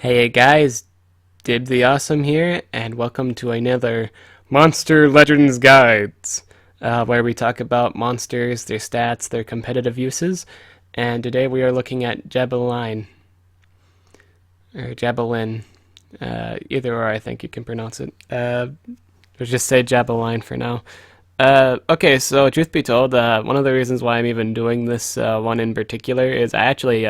Hey guys, DibtheAwesome here, and welcome to another Monster Legends Guides, where we talk about monsters, their stats, their competitive uses, and today we are looking at Jabaline, or Jabaline, either or I think you can pronounce it. Let's just say Jabaline for now. Okay, so truth be told, one of the reasons why I'm even doing this one in particular is I actually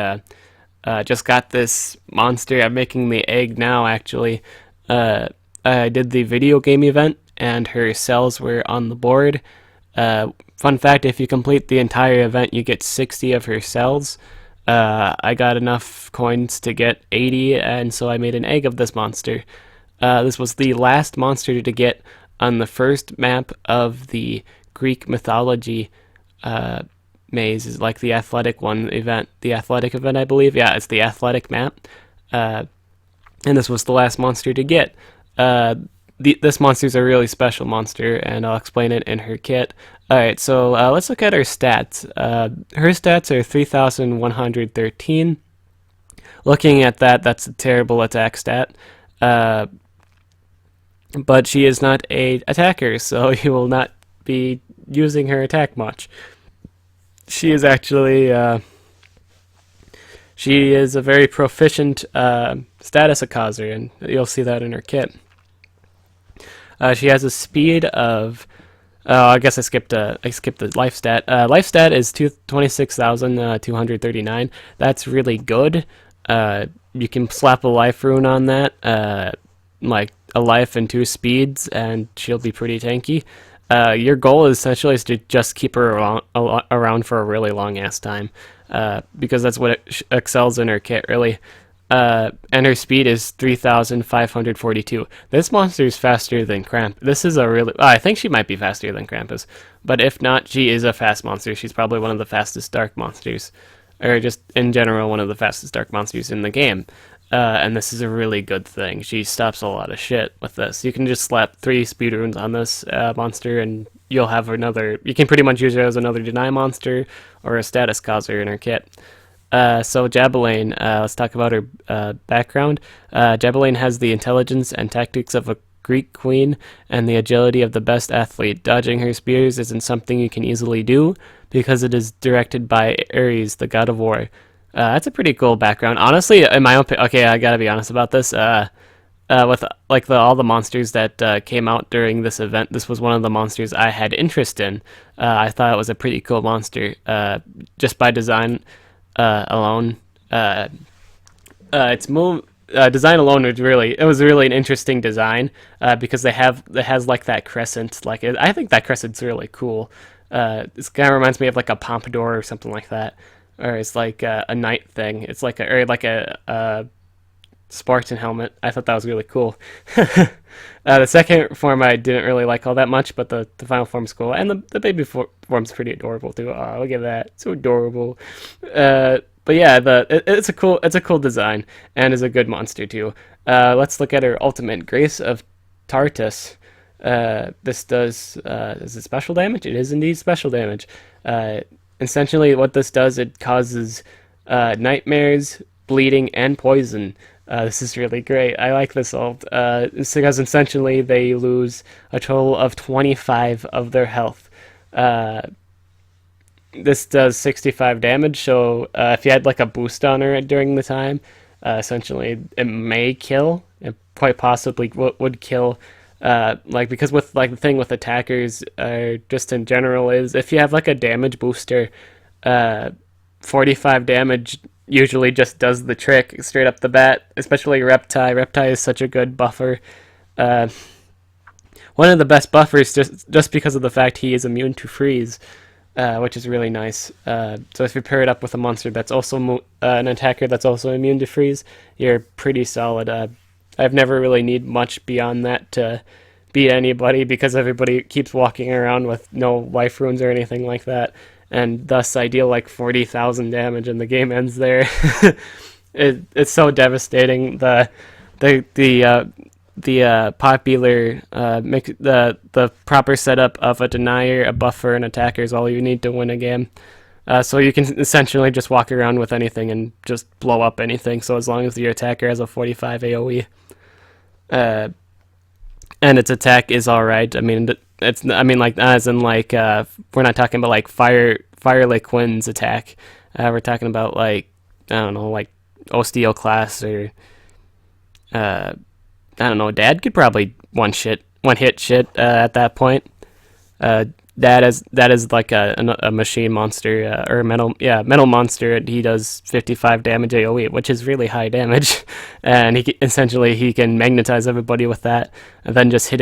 just got this monster. I'm making the egg now, actually. Uh, I did the video game event, and her cells were on the board. Fun fact, if you complete the entire event, you get 60 of her cells. I got enough coins to get 80, and so I made an egg of this monster. This was the last monster to get on the first map of the Greek mythology maze, is like the athletic one event, the athletic event, I believe. Yeah, it's the athletic map, and this was the last monster to get. This monster's a really special monster, and I'll explain it in her kit. All right, so let's look at her stats. Her stats are 3,113. Looking at that, that's a terrible attack stat. But she is not a attacker, so you will not be using her attack much. She is actually she is a very proficient status causer, and you'll see that in her kit. She has a speed of I guess I skipped the life stat. Life stat is 26,239. That's really good. You can slap a life rune on that, like a life and 2 speeds, and she'll be pretty tanky. Your goal is essentially is to just keep her around for a really long ass time, because that's what excels in her kit, really. And her speed is 3,542. This monster is faster than Krampus. This is a really... I think she might be faster than Krampus, but if not, she is a fast monster. She's probably one of the fastest dark monsters, or just in general one of the fastest dark monsters in the game. And this is a really good thing. She stops a lot of shit with this. You can just slap 3 speed runes on this monster, and you'll have another... You can pretty much use her as another deny monster or a status causer in her kit. So Jabaline, let's talk about her background. Jabaline has the intelligence and tactics of a Greek queen and the agility of the best athlete. Dodging her spears isn't something you can easily do because it is directed by Ares, the god of war. That's a pretty cool background. Honestly, in my own... Okay, I gotta be honest about this. With like all the monsters that came out during this event, this was one of the monsters I had interest in. I thought it was a pretty cool monster, just by design alone. Its move design alone was really an interesting design, because it has like that crescent. I think that crescent's really cool. This kind of reminds me of like a pompadour or something like that. Or it's like a knight thing. It's like a Spartan helmet. I thought that was really cool. The second form I didn't really like all that much, but the final form's cool, and the baby form's pretty adorable too. Oh, look at that, so adorable. But yeah, it's a cool design, and is a good monster too. Let's look at her ultimate, Grace of Tartus. This does is it special damage? It is indeed special damage. Essentially, what this does, it causes nightmares, bleeding, and poison. This is really great. I like this ult. It's because essentially they lose a total of 25 of their health. This does 65 damage, so if you had like a boost on her during the time, essentially it may kill. It quite possibly would kill. Because with like the thing with attackers, just in general, is if you have like a damage booster, 45 damage usually just does the trick straight up the bat, especially Reptile. Reptile is such a good buffer. One of the best buffers, just because of the fact he is immune to freeze, which is really nice. So if you pair it up with a monster that's also an attacker that's also immune to freeze, you're pretty solid. I've never really need much beyond that to beat anybody, because everybody keeps walking around with no life runes or anything like that, and thus I deal like 40,000 damage and the game ends there. It's so devastating. The popular the proper setup of a denier, a buffer, and attacker is all you need to win a game. So you can essentially just walk around with anything and just blow up anything. So as long as your attacker has a 45 AoE, and its attack is all right. I mean, like as in like we're not talking about like Fire Quinn's attack. We're talking about like I don't know, like Osteo class or I don't know. Dad could probably one hit shit at that point. That is like a machine monster or metal monster. He does 55 damage AoE, which is really high damage, and he can magnetize everybody with that, and then just hit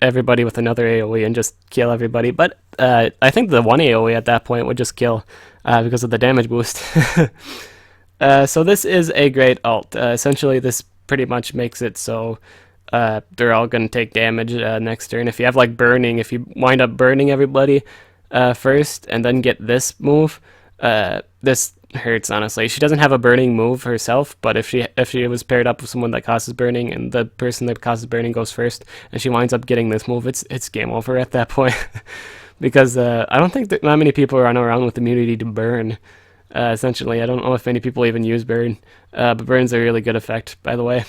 everybody with another AoE and just kill everybody. But I think the one AoE at that point would just kill because of the damage boost. So this is a great ult. Essentially, this pretty much makes it so they're all going to take damage next turn. If you have like burning, if you wind up burning everybody first and then get this move, this hurts, honestly. She doesn't have a burning move herself, but if she was paired up with someone that causes burning and the person that causes burning goes first and she winds up getting this move, it's game over at that point. Because I don't think that many people run around with immunity to burn. Essentially, I don't know if many people even use burn, but burn's a really good effect, by the way.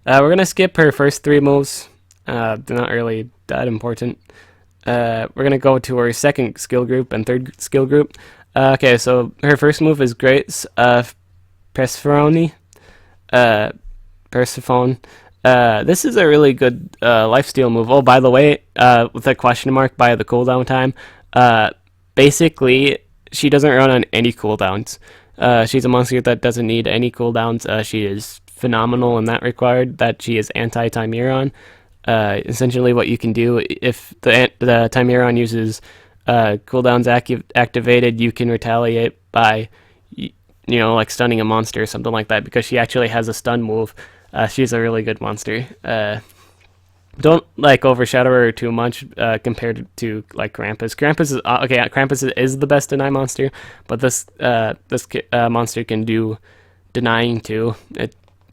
We're going to skip her first three moves. They're not really that important. We're going to go to her second skill group and third skill group. Okay, so her first move is Grace Persephone. Persephone. This is a really good lifesteal move. Oh, by the way, with a question mark by the cooldown time, basically, she doesn't run on any cooldowns. She's a monster that doesn't need any cooldowns. She is phenomenal in that regard, that she is anti-Timeron. Essentially what you can do, if the Timeron uses cooldowns activated, you can retaliate by like stunning a monster or something like that, because she actually has a stun move. She's a really good monster. Don't like overshadow her too much compared to like Krampus. Krampus is the best deny monster, but this monster can do denying too.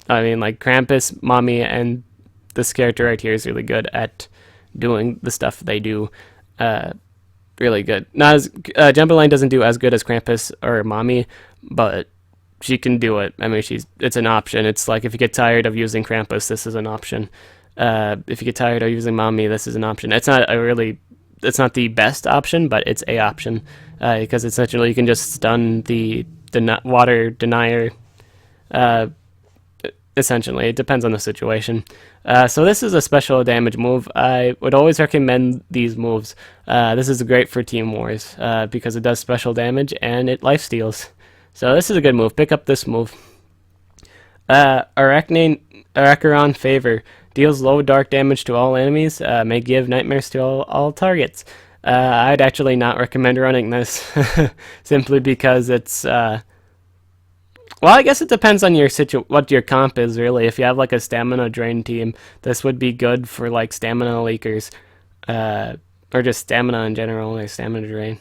Like Krampus, Mommy, and this character right here is really good at doing the stuff they do. Really good. Not as Jabaline doesn't do as good as Krampus or Mommy, but she can do it. I mean, it's an option. It's like if you get tired of using Krampus, this is an option. If you get tired of using Mommy, this is an option. It's not the best option, but it's a option because essentially you can just stun the water denier. Essentially, it depends on the situation. So this is a special damage move. I would always recommend these moves. This is great for Team Wars because it does special damage and it lifesteals. So this is a good move. Pick up this move. Arae Favour deals low dark damage to all enemies. May give nightmares to all targets. I'd actually not recommend running this simply because it's. Well, I guess it depends on what your comp is, really. If you have like a stamina drain team, this would be good for like stamina leakers, or just stamina in general, like stamina drain.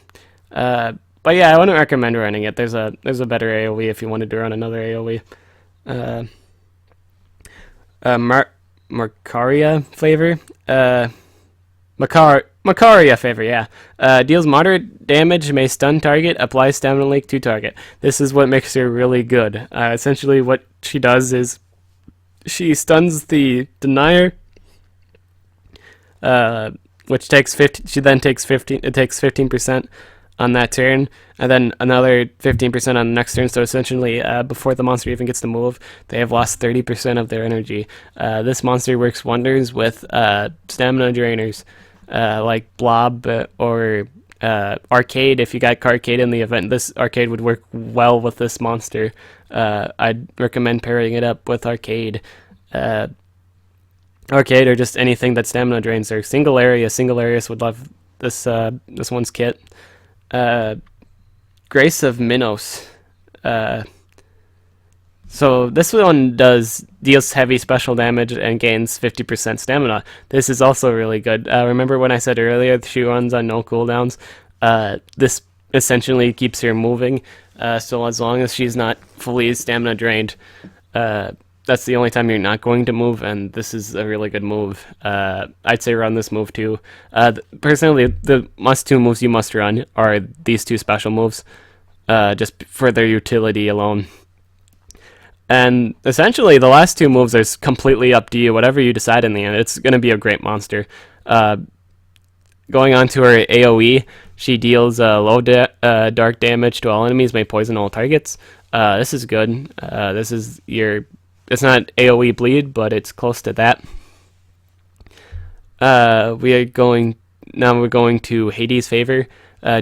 But yeah, I wouldn't recommend running it. There's a better AoE if you wanted to run another AoE. Macaria Favour. Macaria Favour, yeah. Deals moderate damage, may stun target, applies stamina leak to target. This is what makes her really good. Essentially what she does is she stuns the denier, which takes 50. She then takes 15. It takes 15% on that turn, and then another 15% on the next turn. So essentially, before the monster even gets to move, they have lost 30% of their energy. This monster works wonders with stamina drainers. Like Blob or Arcade. If you got Arcade in the event, this Arcade would work well with this monster. I'd recommend pairing it up with Arcade. Arcade or just anything that stamina drains or Single Arius would love this one's kit. Grace of Minos. So this one deals heavy special damage and gains 50% stamina. This is also really good. Remember when I said earlier she runs on no cooldowns? This essentially keeps her moving. So as long as she's not fully stamina drained, that's the only time you're not going to move, and this is a really good move. I'd say run this move too. Personally, the must-2 moves you must run are these 2 special moves, just for their utility alone. And essentially, the last 2 moves are completely up to you. Whatever you decide in the end, it's going to be a great monster. Going on to her AoE, she deals low dark damage to all enemies, may poison all targets. This is good. This is your... It's not AoE bleed, but it's close to that. We're going to Hades' Favour.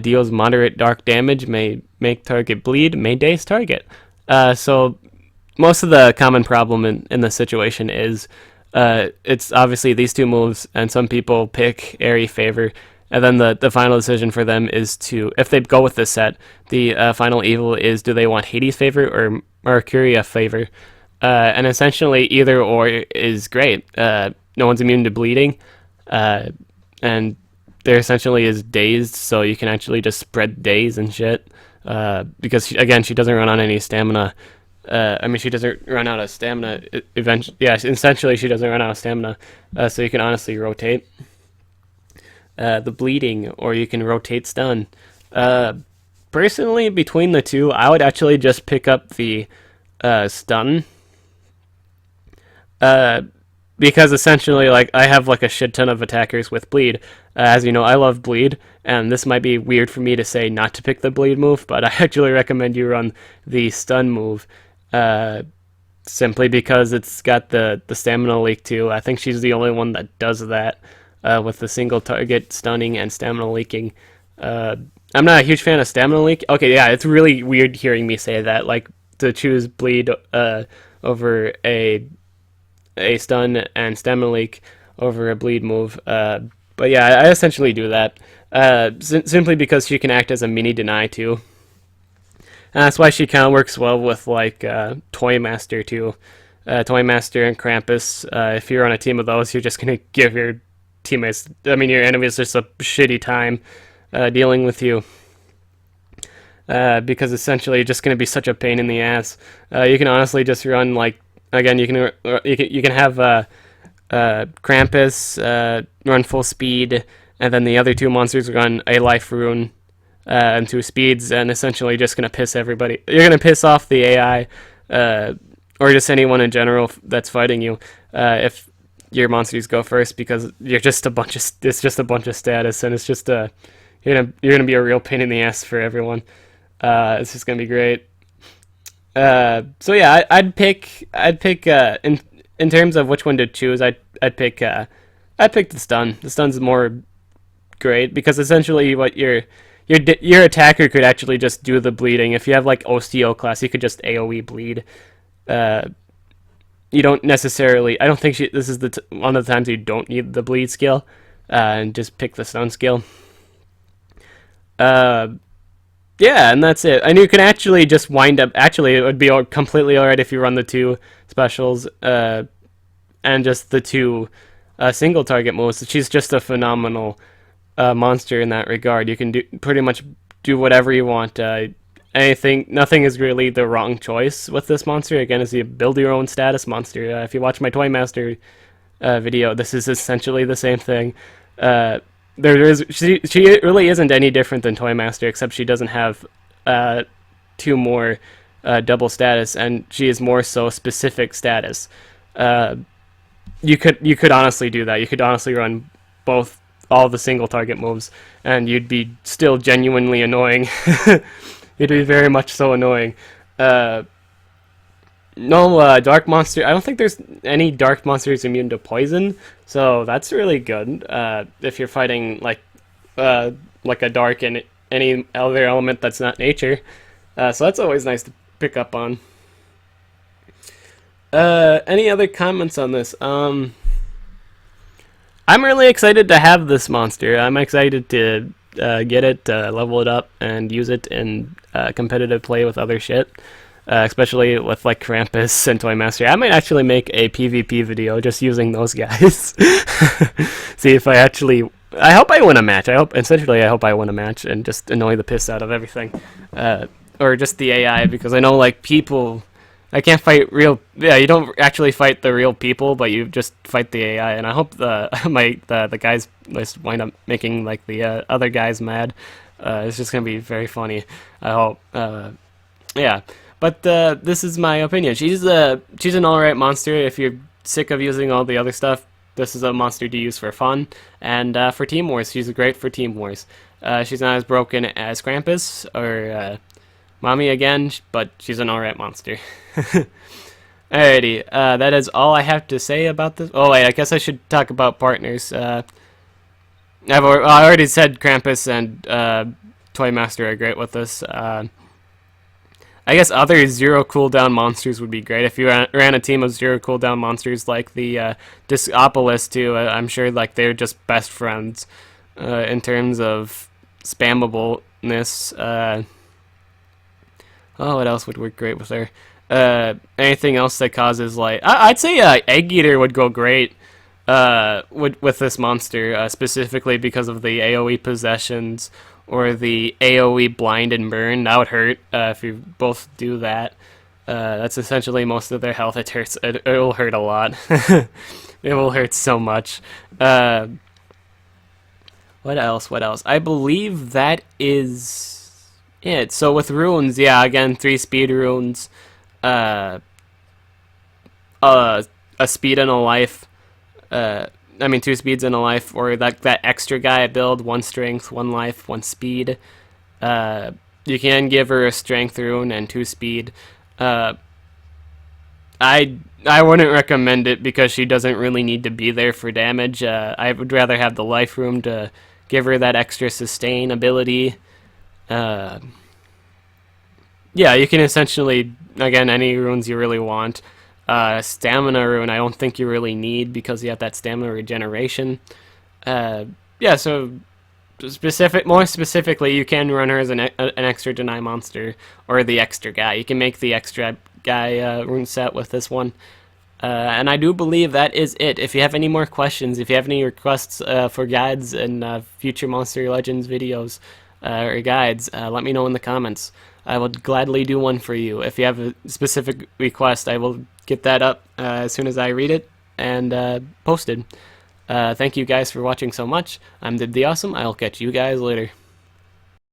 Deals moderate dark damage, may make target bleed, may daze target. So most of the common problem in this situation is it's obviously these 2 moves, and some people pick Arae Favour, and then the final decision for them is to, if they go with this set, the final evil is, do they want Hades' Favour or Macaria Favour? And essentially either or is great. No one's immune to bleeding, and there essentially is dazed, so you can actually just spread daze and shit, because she doesn't run on any stamina. She doesn't run out of stamina eventually. Yeah, essentially she doesn't run out of stamina, so you can honestly rotate the bleeding, or you can rotate stun. Personally, between the 2, I would actually just pick up the stun, because essentially, like, I have like a shit ton of attackers with bleed. As you know, I love bleed, and this might be weird for me to say not to pick the bleed move, but I actually recommend you run the stun move, simply because it's got the stamina leak too. I think she's the only one that does that, with the single target stunning and stamina leaking. I'm not a huge fan of stamina leak. Okay, yeah, it's really weird hearing me say that, like, to choose bleed over a stun and stamina leak over a bleed move. But yeah, I essentially do that, simply because she can act as a mini deny too. And that's why she kind of works well with, like, Toy Master too. Toy Master and Krampus, if you're on a team of those, you're just going to give your teammates, your enemies, just a shitty time dealing with you. Because essentially you're just going to be such a pain in the ass. You can honestly just run, like, again, you can have Krampus run full speed, and then the other 2 monsters run a life rune and 2 speeds, and essentially just going to piss everybody. You're going to piss off the AI, or just anyone in general that's fighting you, if your monsters go first, because you're just it's just a bunch of status, and it's just you're gonna be a real pain in the ass for everyone. It's just gonna be great. So yeah, I'd pick in terms of which one to choose. I'd pick the stun. The stun's more great, because essentially what your attacker could actually just do the bleeding. If you have, like, OCO class, you could just AoE bleed. You don't necessarily... I don't think this is one of the times you don't need the bleed skill, and just pick the stun skill. Yeah, and that's it. And you can actually just wind up... Actually, it would be completely alright if you run the 2 specials, and just the 2 single target moves. She's just a phenomenal monster in that regard. You can pretty much do whatever you want. Nothing is really the wrong choice with this monster. Again, it's a build your own status monster. If you watch my Toy Master video, this is essentially the same thing. She really isn't any different than Toy Master, except she doesn't have 2 more double status, and she is more so specific status. You could honestly do that. You could honestly run all the single target moves, and you'd be still genuinely annoying. You'd be very much so annoying. No dark monster. I don't think there's any dark monsters immune to poison, so that's really good. If you're fighting like a dark and any other element that's not nature, so that's always nice to pick up on. Any other comments on this? I'm really excited to have this monster. I'm excited to get it, level it up, and use it in competitive play with other shit. Especially with, like, Krampus and Toy Master. I might actually make a PvP video just using those guys. See if I hope I win a match. I hope I win a match and just annoy the piss out of everything. Or just the AI, because I know, like, people I can't fight real. Yeah, you don't actually fight the real people, but you just fight the AI. And I hope the guys just wind up making like the other guys mad. It's just gonna be very funny. I hope. Yeah, but this is my opinion. She's an alright monster. If you're sick of using all the other stuff, this is a monster to use for fun and for team wars. She's great for team wars. She's not as broken as Krampus or Mommy again, but she's an alright monster. Alrighty, that is all I have to say about this. Oh wait, I guess I should talk about partners. I already said Krampus and Toy Master are great with this. I guess other zero cooldown monsters would be great. If you ran a team of zero cooldown monsters like the Discopolis too, I'm sure like they're just best friends in terms of spammableness. Oh, what else would work great with her? Anything else that causes like I'd say Eggeatter would go great with this monster, specifically because of the AoE possessions or the AoE blind and burn. That would hurt if you both do that. That's essentially most of their health. It hurts. It will hurt a lot. It will hurt so much. What else? What else? I believe that is it. So with runes, yeah, again, 3 speed runes, a speed and a life, 2 speeds and a life, or that extra guy build, 1 strength, 1 life, 1 speed. You can give her a strength rune and 2 speed. I wouldn't recommend it because she doesn't really need to be there for damage. I would rather have the life rune to give her that extra sustain ability. Yeah, you can essentially, again, any runes you really want. Stamina rune I don't think you really need because you have that stamina regeneration. Yeah, so more specifically, you can run her as an extra deny monster or the extra guy. You can make the extra guy rune set with this one. And I do believe that is it. If you have any more questions, if you have any requests for guides and future Monster Legends videos or guides, let me know in the comments. I will gladly do one for you. If you have a specific request, I will get that up as soon as I read it and posted. Thank you guys for watching so much. I'm DibtheAwesome. I'll catch you guys later.